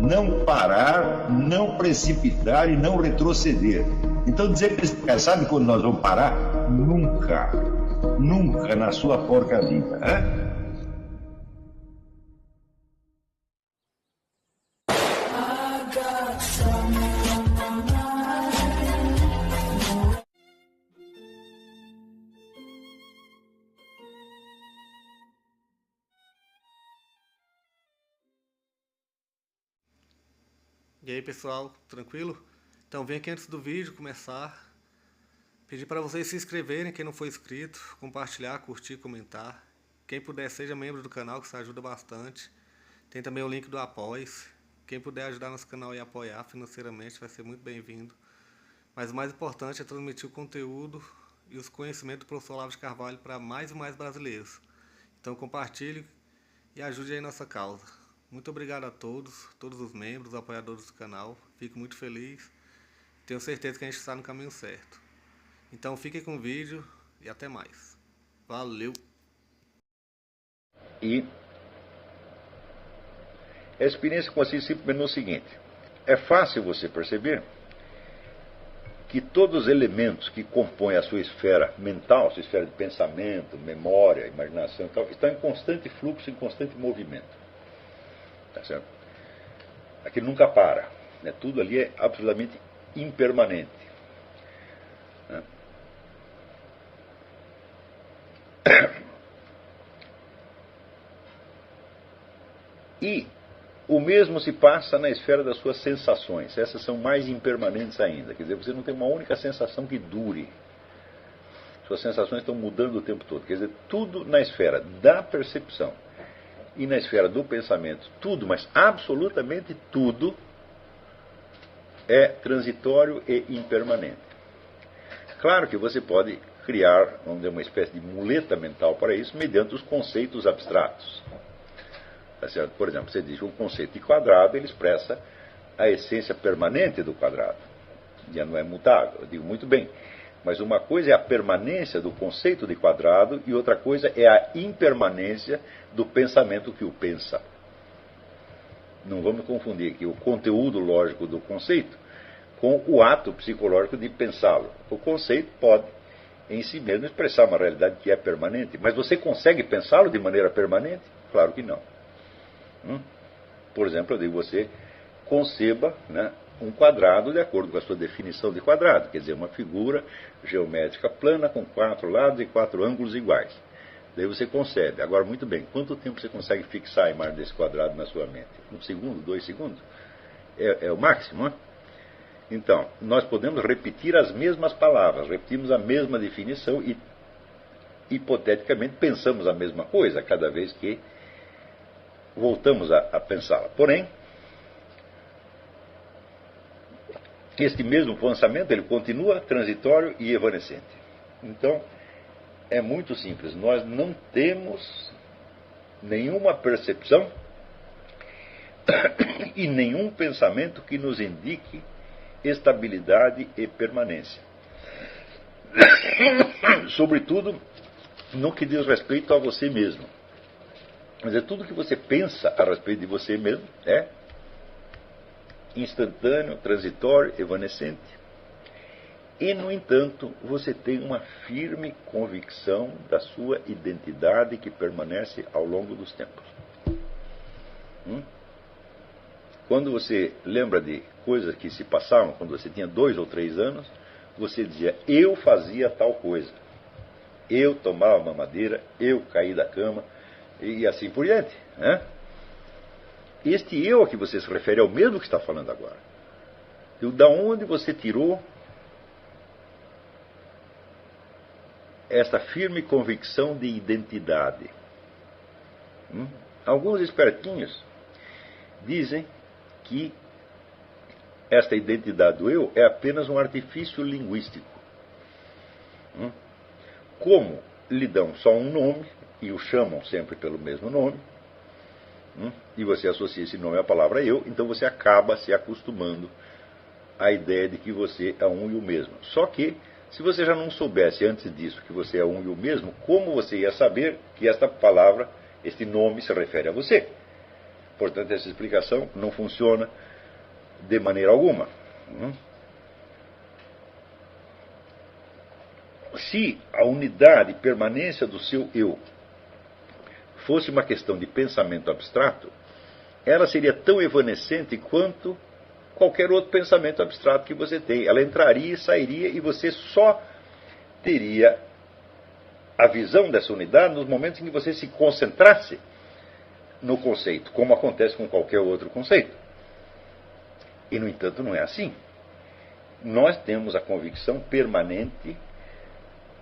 não parar, não precipitar e não retroceder. Então dizer para esse cara, sabe quando nós vamos parar? Nunca. Nunca na sua porca vida. Né? E aí pessoal, tranquilo? Então vem aqui antes do vídeo começar, pedir para vocês se inscreverem, quem não for inscrito, compartilhar, curtir, comentar. Quem puder seja membro do canal, que isso ajuda bastante. Tem também o link do Apoia-se. Quem puder ajudar nosso canal e apoiar financeiramente vai ser muito bem-vindo. Mas o mais importante é transmitir o conteúdo e os conhecimentos do professor Olavo de Carvalho para mais e mais brasileiros. Então compartilhe e ajude aí nossa causa. Muito obrigado a todos os membros, apoiadores do canal. Fico muito feliz. Tenho certeza que a gente está no caminho certo. Então fiquem com o vídeo e até mais. Valeu! E a experiência consiste simplesmente no seguinte. É fácil você perceber que todos os elementos que compõem a sua esfera mental, sua esfera de pensamento, memória, imaginação e tal, estão em constante fluxo, em constante movimento. Tá certo? Aquilo nunca para, né? Tudo ali é absolutamente impermanente, né? E o mesmo se passa na esfera das suas sensações. Essas são mais impermanentes ainda. Quer dizer, você não tem uma única sensação que dure. Suas sensações estão mudando o tempo todo. Quer dizer, tudo na esfera da percepção e na esfera do pensamento, tudo, mas absolutamente tudo, é transitório e impermanente. Claro que você pode criar, vamos dizer, uma espécie de muleta mental para isso, mediante os conceitos abstratos. Tá certo? Por exemplo, você diz que o conceito de quadrado, ele expressa a essência permanente do quadrado. Já não é mutável. Eu digo, muito bem. Mas uma coisa é a permanência do conceito de quadrado e outra coisa é a impermanência do pensamento que o pensa. Não vamos confundir aqui o conteúdo lógico do conceito com o ato psicológico de pensá-lo. O conceito pode, em si mesmo, expressar uma realidade que é permanente, mas você consegue pensá-lo de maneira permanente? Claro que não. Por exemplo, eu digo, você conceba, né, um quadrado de acordo com a sua definição de quadrado, quer dizer, uma figura geométrica plana com 4 lados e 4 ângulos iguais. Daí você concebe. Agora, muito bem, quanto tempo você consegue fixar a imagem desse quadrado na sua mente? 1 segundo, 2 segundos? É o máximo, né? Então, nós podemos repetir as mesmas palavras, repetimos a mesma definição e, hipoteticamente, pensamos a mesma coisa cada vez que voltamos a pensá-la. Porém, este mesmo pensamento, ele continua transitório e evanescente. Então, é muito simples. Nós não temos nenhuma percepção e nenhum pensamento que nos indique estabilidade e permanência. Sobretudo, no que diz respeito a você mesmo. Mas é tudo que você pensa a respeito de você mesmo é instantâneo, transitório, evanescente. E, no entanto, você tem uma firme convicção da sua identidade que permanece ao longo dos tempos. Quando você lembra de coisas que se passaram quando você tinha 2 ou 3 anos, você dizia, eu fazia tal coisa. Eu tomava mamadeira, eu caí da cama, e assim por diante, né? Este eu a que você se refere é o mesmo que está falando agora. E da onde você tirou esta firme convicção de identidade? Alguns espertinhos dizem que esta identidade do eu é apenas um artifício linguístico. Como lhe dão só um nome e o chamam sempre pelo mesmo nome, e você associa esse nome à palavra eu, então você acaba se acostumando à ideia de que você é um e o mesmo. Só que, se você já não soubesse antes disso que você é um e o mesmo, como você ia saber que esta palavra, este nome se refere a você? Portanto, essa explicação não funciona de maneira alguma. Se a unidade e permanência do seu eu fosse uma questão de pensamento abstrato, ela seria tão evanescente quanto qualquer outro pensamento abstrato que você tem. Ela entraria e sairia e você só teria a visão dessa unidade nos momentos em que você se concentrasse no conceito, como acontece com qualquer outro conceito. E, no entanto, não é assim. Nós temos a convicção permanente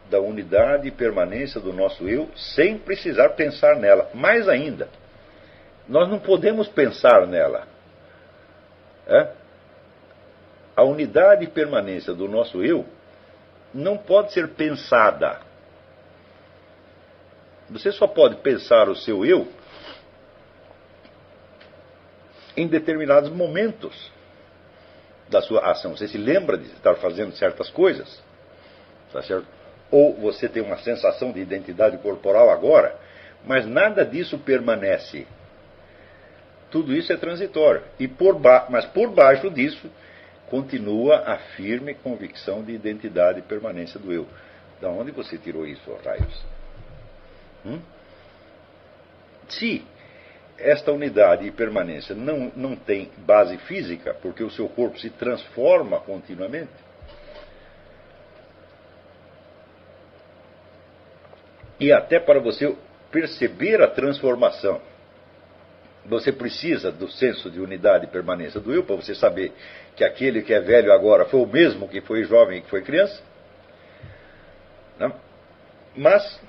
da unidade e permanência do nosso eu, sem precisar pensar nela. Mais ainda, nós não podemos pensar nela. A unidade e permanência do nosso eu não pode ser pensada. Você só pode pensar o seu eu em determinados momentos da sua ação. Você se lembra de estar fazendo certas coisas, tá certo? Ou você tem uma sensação de identidade corporal agora, mas nada disso permanece. Tudo isso é transitório. Mas por baixo disso continua a firme convicção de identidade e permanência do eu. Da onde você tirou isso, raios? Se esta unidade e permanência não tem base física, porque o seu corpo se transforma continuamente, e até para você perceber a transformação, você precisa do senso de unidade e permanência do eu, para você saber que aquele que é velho agora foi o mesmo que foi jovem e que foi criança. Não? Mas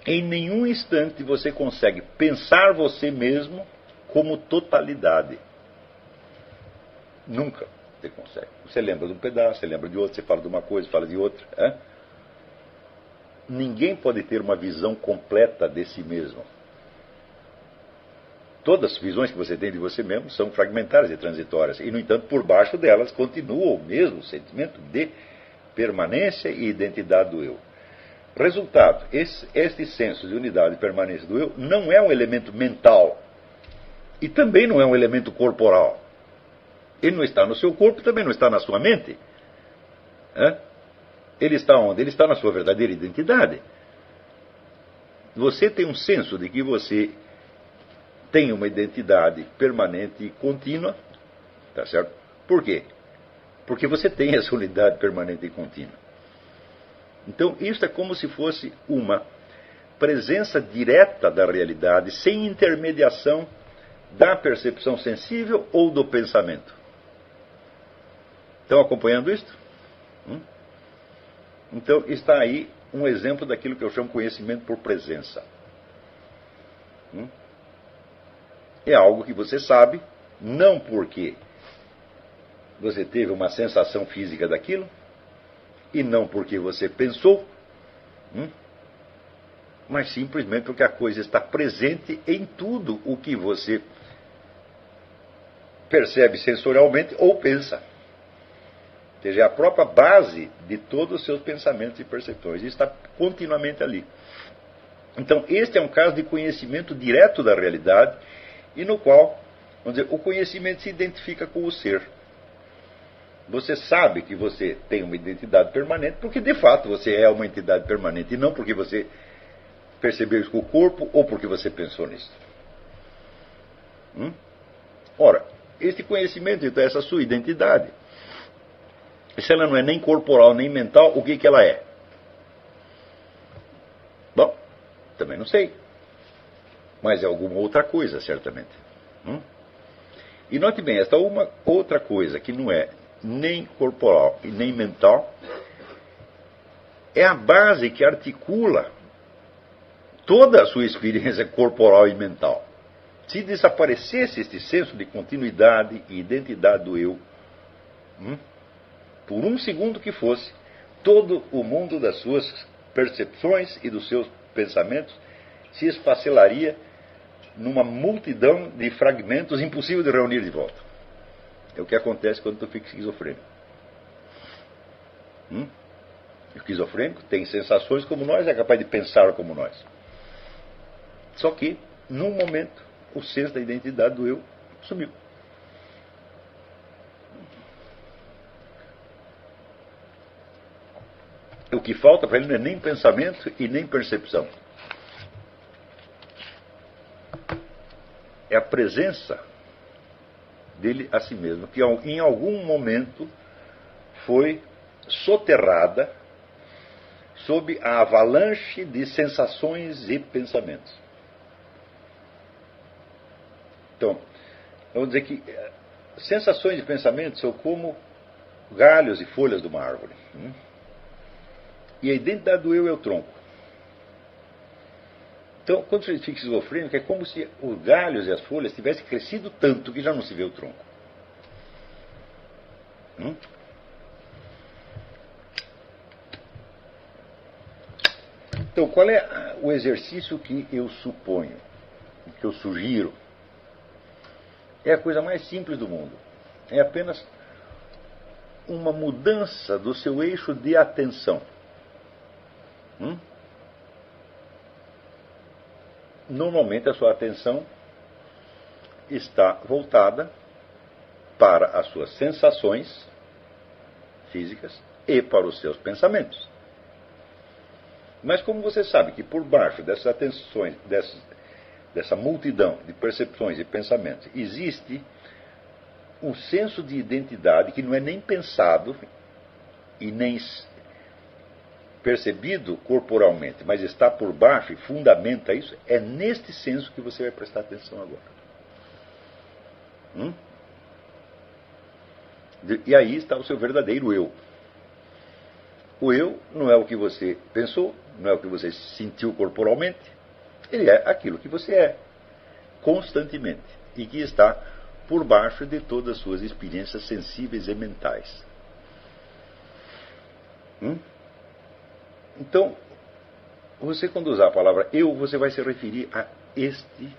em nenhum instante você consegue pensar você mesmo como totalidade. Nunca você consegue. Você lembra de um pedaço, você lembra de outro, você fala de uma coisa, fala de outra. Ninguém pode ter uma visão completa de si mesmo. Todas as visões que você tem de você mesmo são fragmentárias e transitórias. E, no entanto, por baixo delas continua o mesmo sentimento de permanência e identidade do eu. Resultado, este senso de unidade e permanência do eu não é um elemento mental. E também não é um elemento corporal. Ele não está no seu corpo e também não está na sua mente. Ele está onde? Ele está na sua verdadeira identidade. Você tem um senso de que você tem uma identidade permanente e contínua. Tá certo? Por quê? Porque você tem essa unidade permanente e contínua. Então, isso é como se fosse uma presença direta da realidade, sem intermediação da percepção sensível ou do pensamento. Estão acompanhando isto? Então, está aí um exemplo daquilo que eu chamo de conhecimento por presença. É algo que você sabe, não porque você teve uma sensação física daquilo, e não porque você pensou, mas simplesmente porque a coisa está presente em tudo o que você percebe sensorialmente ou pensa. Ou seja, é a própria base de todos os seus pensamentos e percepções. Isso está continuamente ali. Então, este é um caso de conhecimento direto da realidade, e no qual, vamos dizer, o conhecimento se identifica com o ser. Você sabe que você tem uma identidade permanente, porque de fato você é uma entidade permanente, e não porque você percebeu isso com o corpo ou porque você pensou nisso. Ora, este conhecimento, então, essa sua identidade, se ela não é nem corporal nem mental, o que ela é? Bom, também não sei. Mas é alguma outra coisa, certamente. E note bem, esta uma outra coisa que não é nem corporal e nem mental é a base que articula toda a sua experiência corporal e mental. Se desaparecesse este senso de continuidade e identidade do eu, por um segundo que fosse, todo o mundo das suas percepções e dos seus pensamentos se esfacelaria numa multidão de fragmentos impossível de reunir de volta. É o que acontece quando tu fica esquizofrênico. O esquizofrênico tem sensações como nós, é capaz de pensar como nós. Só que num momento, o senso da identidade do eu sumiu. O que falta para ele não é nem pensamento e nem percepção. É a presença dele a si mesmo, que em algum momento foi soterrada sob a avalanche de sensações e pensamentos. Então, vamos dizer que sensações e pensamentos são como galhos e folhas de uma árvore. E a identidade do eu é o tronco. Então, quando você fica esquizofrênico, é como se os galhos e as folhas tivessem crescido tanto que já não se vê o tronco. Então, qual é o exercício que eu suponho, que eu sugiro? É a coisa mais simples do mundo. É apenas uma mudança do seu eixo de atenção. Normalmente a sua atenção está voltada para as suas sensações físicas e para os seus pensamentos. Mas como você sabe que por baixo dessas atenções, dessa multidão de percepções e pensamentos, existe um senso de identidade que não é nem pensado e nem percebido corporalmente, mas está por baixo e fundamenta isso, é neste senso que você vai prestar atenção agora. E aí está o seu verdadeiro eu. O eu não é o que você pensou, não é o que você sentiu corporalmente, ele é aquilo que você é, constantemente, e que está por baixo de todas as suas experiências sensíveis e mentais. Então, você quando usar a palavra eu, você vai se referir a este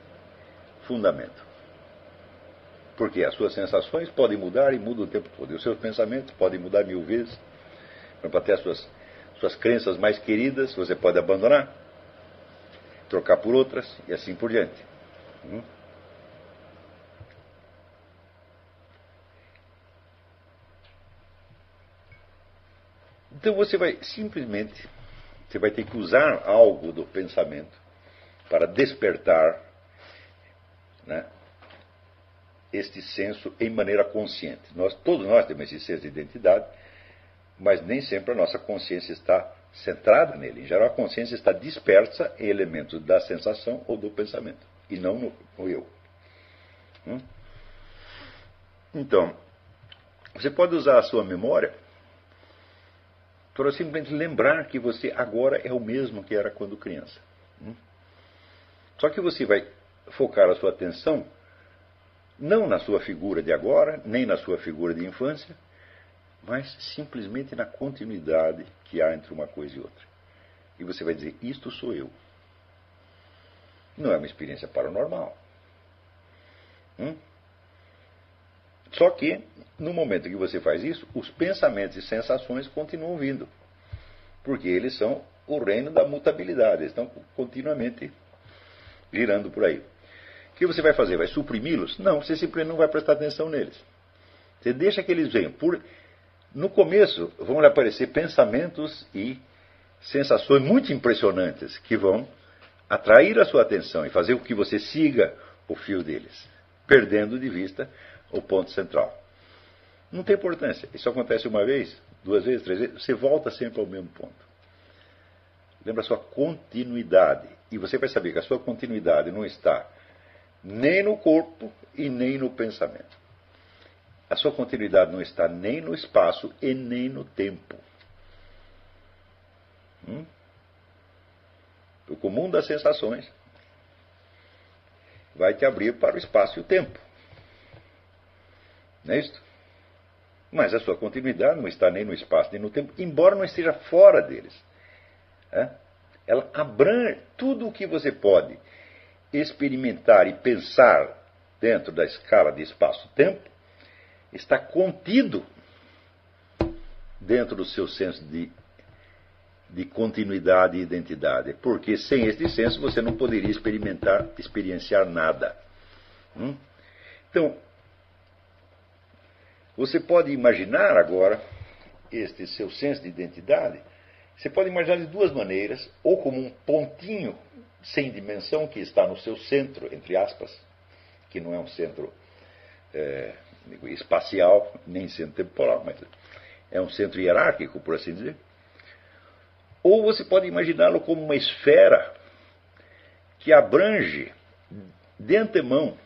fundamento. Porque as suas sensações podem mudar e mudam o tempo todo. E os seus pensamentos podem mudar 1000 vezes. Para ter as suas crenças mais queridas, você pode abandonar, trocar por outras e assim por diante. Então você vai simplesmente, você vai ter que usar algo do pensamento para despertar, né, este senso em maneira consciente. Todos nós temos esse senso de identidade, mas nem sempre a nossa consciência está centrada nele. Em geral, a consciência está dispersa em elementos da sensação ou do pensamento, e não no eu. Então, você pode usar a sua memória para simplesmente lembrar que você agora é o mesmo que era quando criança. Só que você vai focar a sua atenção não na sua figura de agora, nem na sua figura de infância, mas simplesmente na continuidade que há entre uma coisa e outra. E você vai dizer, isto sou eu. Não é uma experiência paranormal. Só que, no momento que você faz isso, os pensamentos e sensações continuam vindo. Porque eles são o reino da mutabilidade. Eles estão continuamente girando por aí. O que você vai fazer? Vai suprimi-los? Não, você simplesmente não vai prestar atenção neles. Você deixa que eles venham. No começo vão lhe aparecer pensamentos e sensações muito impressionantes que vão atrair a sua atenção e fazer com que você siga o fio deles, perdendo de vista o ponto central. Não tem importância. Isso acontece uma vez, 2 vezes, 3 vezes, você volta sempre ao mesmo ponto. Lembra a sua continuidade. E você vai saber que a sua continuidade não está nem no corpo e nem no pensamento. A sua continuidade não está nem no espaço e nem no tempo. O comum das sensações vai te abrir para o espaço e o tempo. Não é isso? Mas a sua continuidade não está nem no espaço nem no tempo, embora não esteja fora deles. Ela abrange tudo o que você pode experimentar e pensar dentro da escala de espaço-tempo, está contido dentro do seu senso de de continuidade e identidade, porque sem este senso você não poderia experienciar nada. Então, você pode imaginar agora este seu senso de identidade, você pode imaginar de duas maneiras, ou como um pontinho sem dimensão que está no seu centro, entre aspas, que não é um centro espacial, nem centro temporal, mas é um centro hierárquico, por assim dizer. Ou você pode imaginá-lo como uma esfera que abrange de antemão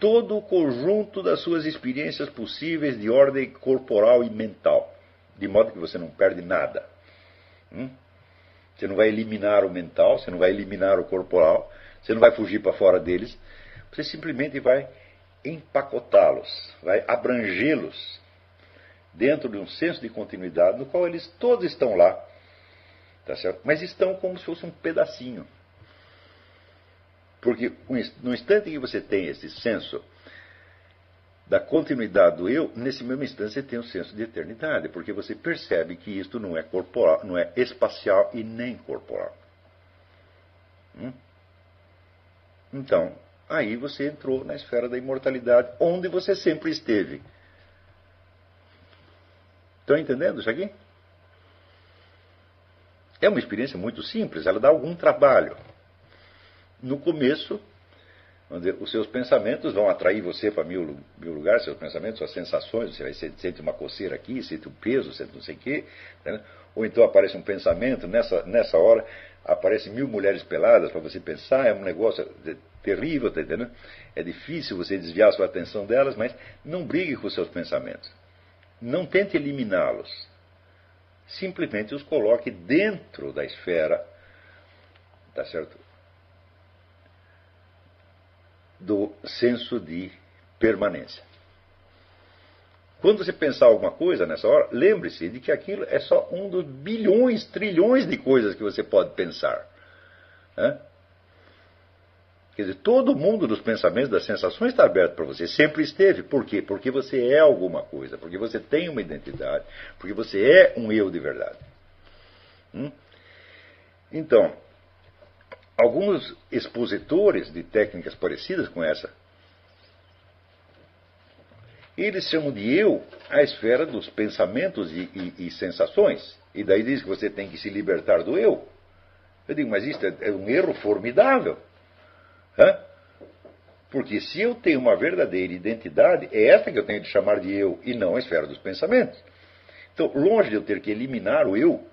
todo o conjunto das suas experiências possíveis de ordem corporal e mental, de modo que você não perde nada. Você não vai eliminar o mental, você não vai eliminar o corporal, você não vai fugir para fora deles, você simplesmente vai empacotá-los, vai abrangê-los dentro de um senso de continuidade no qual eles todos estão lá, tá certo? Mas estão como se fosse um pedacinho. Porque no instante que você tem esse senso da continuidade do eu, nesse mesmo instante você tem um senso de eternidade, porque você percebe que isto não é corporal, não é espacial e nem corporal. Então, aí você entrou na esfera da imortalidade, onde você sempre esteve. Estão entendendo isso aqui? É uma experiência muito simples, ela dá algum trabalho. No começo, onde os seus pensamentos vão atrair você para mil lugares, seus pensamentos, suas sensações, você vai sente uma coceira aqui, sente um peso, sente não sei o quê, né? Ou então aparece um pensamento, nessa hora aparecem 1000 mulheres peladas para você pensar, é um negócio terrível, tá entendendo? É difícil você desviar a sua atenção delas, mas não brigue com os seus pensamentos. Não tente eliminá-los. Simplesmente os coloque dentro da esfera, tá certo? Do senso de permanência. Quando você pensar alguma coisa nessa hora, lembre-se de que aquilo é só um dos bilhões, trilhões de coisas que você pode pensar. Quer dizer, todo o mundo dos pensamentos, das sensações está aberto para você. Sempre esteve. Por quê? Porque você é alguma coisa. Porque você tem uma identidade. Porque você é um eu de verdade. Então, alguns expositores de técnicas parecidas com essa, eles chamam de eu a esfera dos pensamentos e sensações. E daí diz que você tem que se libertar do eu. Eu digo, mas isso é um erro formidável. Porque se eu tenho uma verdadeira identidade, é essa que eu tenho de chamar de eu, e não a esfera dos pensamentos. Então, longe de eu ter que eliminar o eu,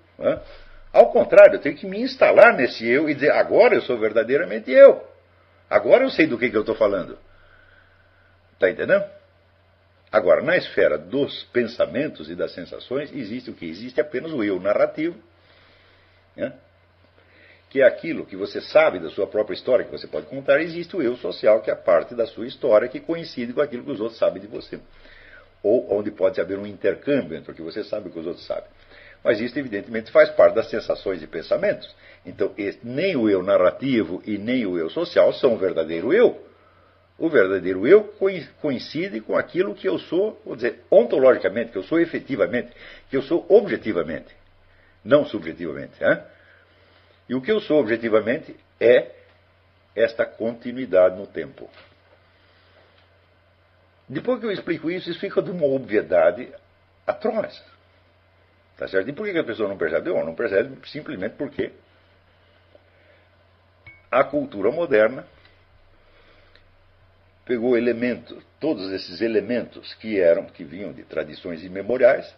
ao contrário, eu tenho que me instalar nesse eu e dizer, agora eu sou verdadeiramente eu. Agora eu sei do que eu estou falando. Está entendendo? Agora, na esfera dos pensamentos e das sensações, existe o que? Existe apenas o eu narrativo, que é aquilo que você sabe da sua própria história, que você pode contar. Existe o eu social, que é a parte da sua história que coincide com aquilo que os outros sabem de você. Ou onde pode haver um intercâmbio entre o que você sabe e o que os outros sabem. Mas isso, evidentemente, faz parte das sensações e pensamentos. Então, nem o eu narrativo e nem o eu social são o verdadeiro eu. O verdadeiro eu coincide com aquilo que eu sou, vou dizer, ontologicamente, que eu sou efetivamente, que eu sou objetivamente, não subjetivamente. E o que eu sou objetivamente é esta continuidade no tempo. Depois que eu explico isso fica de uma obviedade atroz. Tá certo? E por que a pessoa não percebe? Não percebe simplesmente porque a cultura moderna pegou todos esses elementos que vinham de tradições imemoriais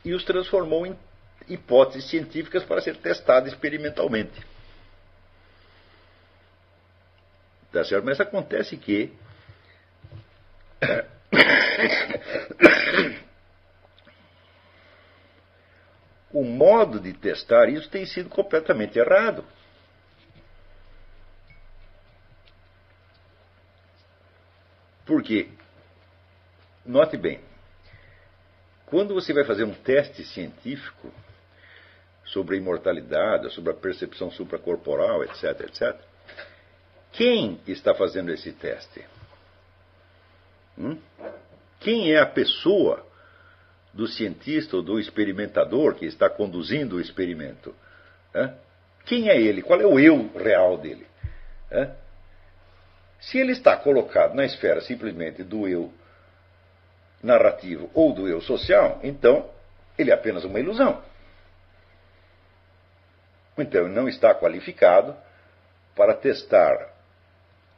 e os transformou em hipóteses científicas para ser testadas experimentalmente. Tá certo? Mas acontece que o modo de testar isso tem sido completamente errado. Porque, note bem, quando você vai fazer um teste científico sobre a imortalidade, sobre a percepção supracorporal, etc., etc., quem está fazendo esse teste? Quem é a pessoa do cientista ou do experimentador que está conduzindo o experimento. Quem é ele? Qual é o eu real dele? Se ele está colocado na esfera simplesmente do eu narrativo ou do eu social, então ele é apenas uma ilusão. Então ele não está qualificado para testar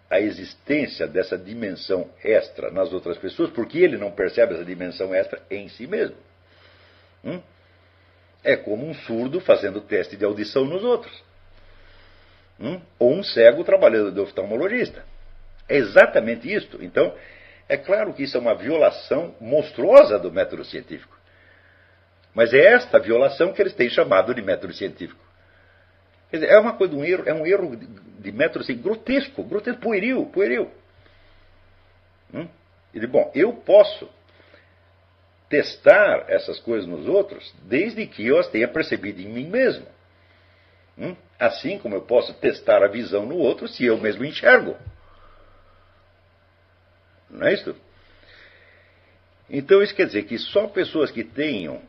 a existência dessa dimensão extra nas outras pessoas, porque ele não percebe essa dimensão extra em si mesmo. É como um surdo fazendo teste de audição nos outros. Ou um cego trabalhando de oftalmologista. É exatamente isto. Então, é claro que isso é uma violação monstruosa do método científico. Mas é esta violação que eles têm chamado de método científico. Quer dizer, é uma coisa, é um erro de método assim, grotesco, pueril. Bom, eu posso testar essas coisas nos outros desde que eu as tenha percebido em mim mesmo. Assim como eu posso testar a visão no outro se eu mesmo enxergo. Não é isso? Então isso quer dizer que só pessoas que tenham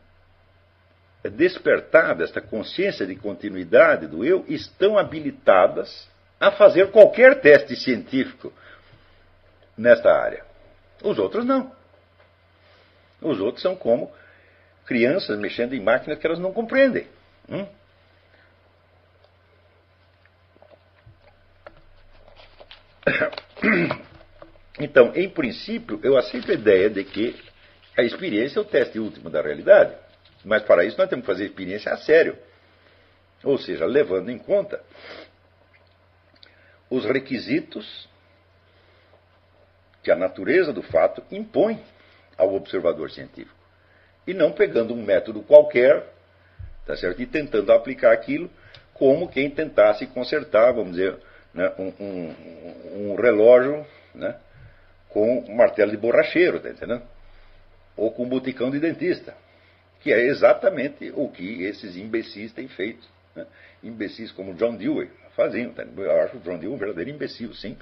despertado esta consciência de continuidade do eu estão habilitadas a fazer qualquer teste científico nesta área. Os outros não. Os outros são como crianças mexendo em máquinas que elas não compreendem. Então, em princípio, eu aceito a ideia de que a experiência é o teste último da realidade. Mas para isso nós temos que fazer a experiência a sério. Ou seja, levando em conta os requisitos que a natureza do fato impõe ao observador científico. E não pegando um método qualquer, tá certo? E tentando aplicar aquilo como quem tentasse consertar, vamos dizer, né, um relógio, né, com um martelo de borracheiro, tá entendendo? Ou com um boticão de dentista. Que é exatamente o que esses imbecis têm feito. Né? Imbecis como John Dewey faziam. Tá? Eu acho o John Dewey um verdadeiro imbecil, sem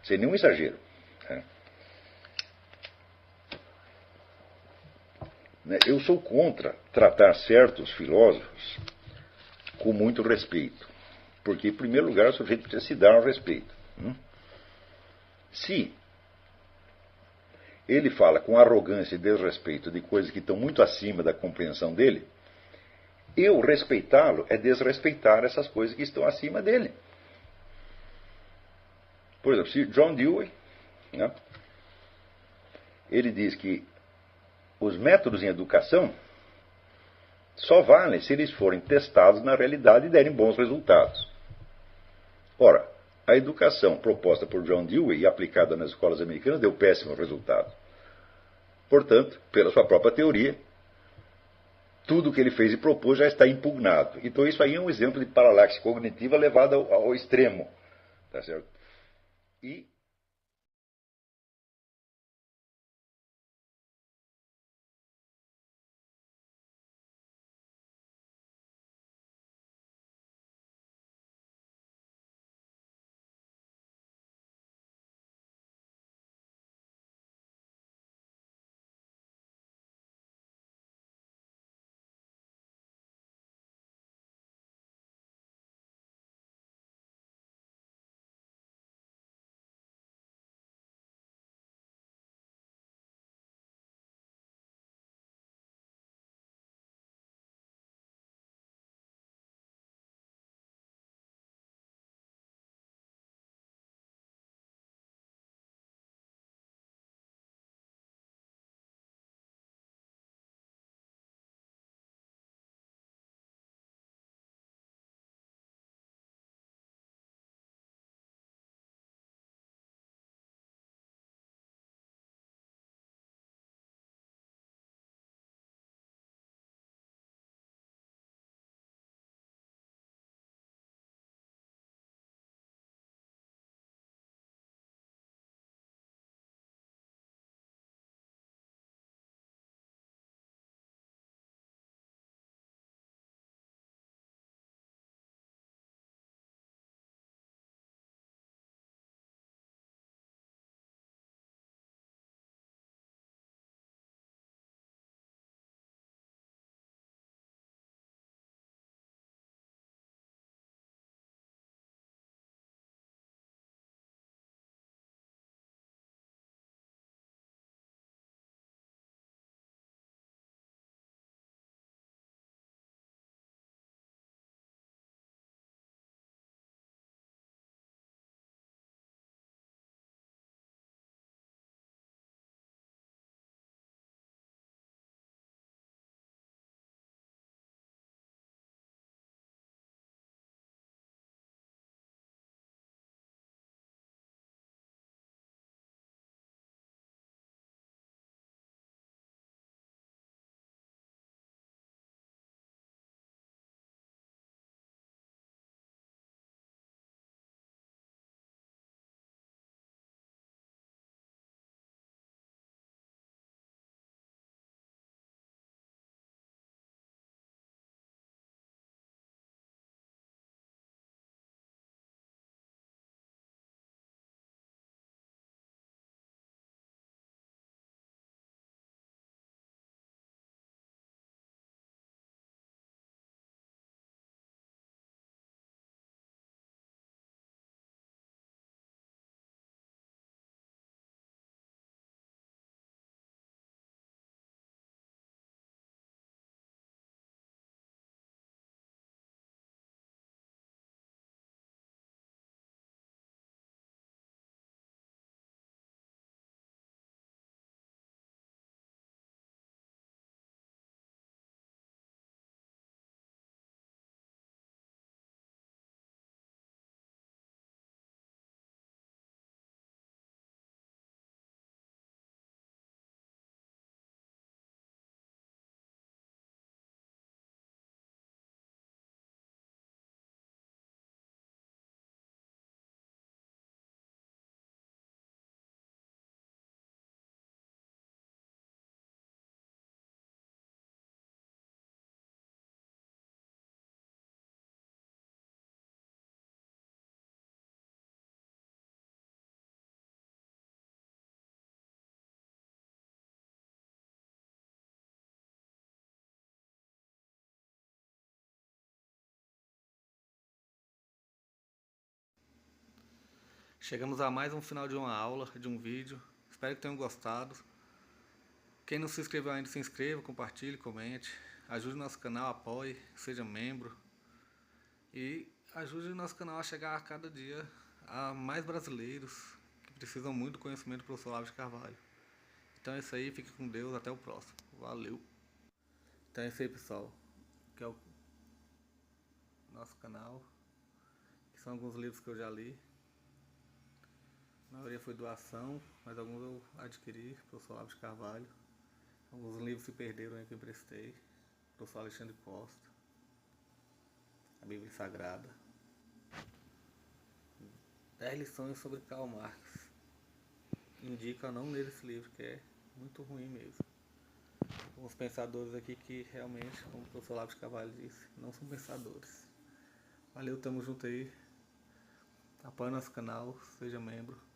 nenhum exagero. Né? Eu sou contra tratar certos filósofos com muito respeito. Porque, em primeiro lugar, o sujeito precisa se dar um respeito. Se ele fala com arrogância e desrespeito de coisas que estão muito acima da compreensão dele, eu respeitá-lo é desrespeitar essas coisas que estão acima dele. Por exemplo, se John Dewey, né, ele diz que os métodos em educação só valem se eles forem testados na realidade e derem bons resultados. Ora, a educação proposta por John Dewey e aplicada nas escolas americanas deu péssimo resultado. Portanto, pela sua própria teoria, tudo o que ele fez e propôs já está impugnado. Então isso aí é um exemplo de paralaxe cognitiva levada ao extremo. Tá certo? E Chegamos a mais um final de uma aula, de um vídeo. Espero que tenham gostado. Quem não se inscreveu ainda, se inscreva, compartilhe, comente. Ajude o nosso canal, apoie, seja membro. E ajude o nosso canal a chegar a cada dia a mais brasileiros que precisam muito do conhecimento do professor Olavo de Carvalho. Então é isso aí, fique com Deus, até o próximo. Valeu! Então é isso aí, pessoal. Que é o nosso canal. Que são alguns livros que eu já li. A maioria foi doação, mas alguns eu adquiri, professor Olavo de Carvalho. Alguns livros se perderam aí que eu emprestei. Professor Alexandre Costa. A Bíblia Sagrada. 10 lições sobre Karl Marx. Indico a não ler esse livro, que é muito ruim mesmo. Alguns pensadores aqui que realmente, como o professor Olavo de Carvalho disse, não são pensadores. Valeu, tamo junto aí. Apoie nosso canal, seja membro.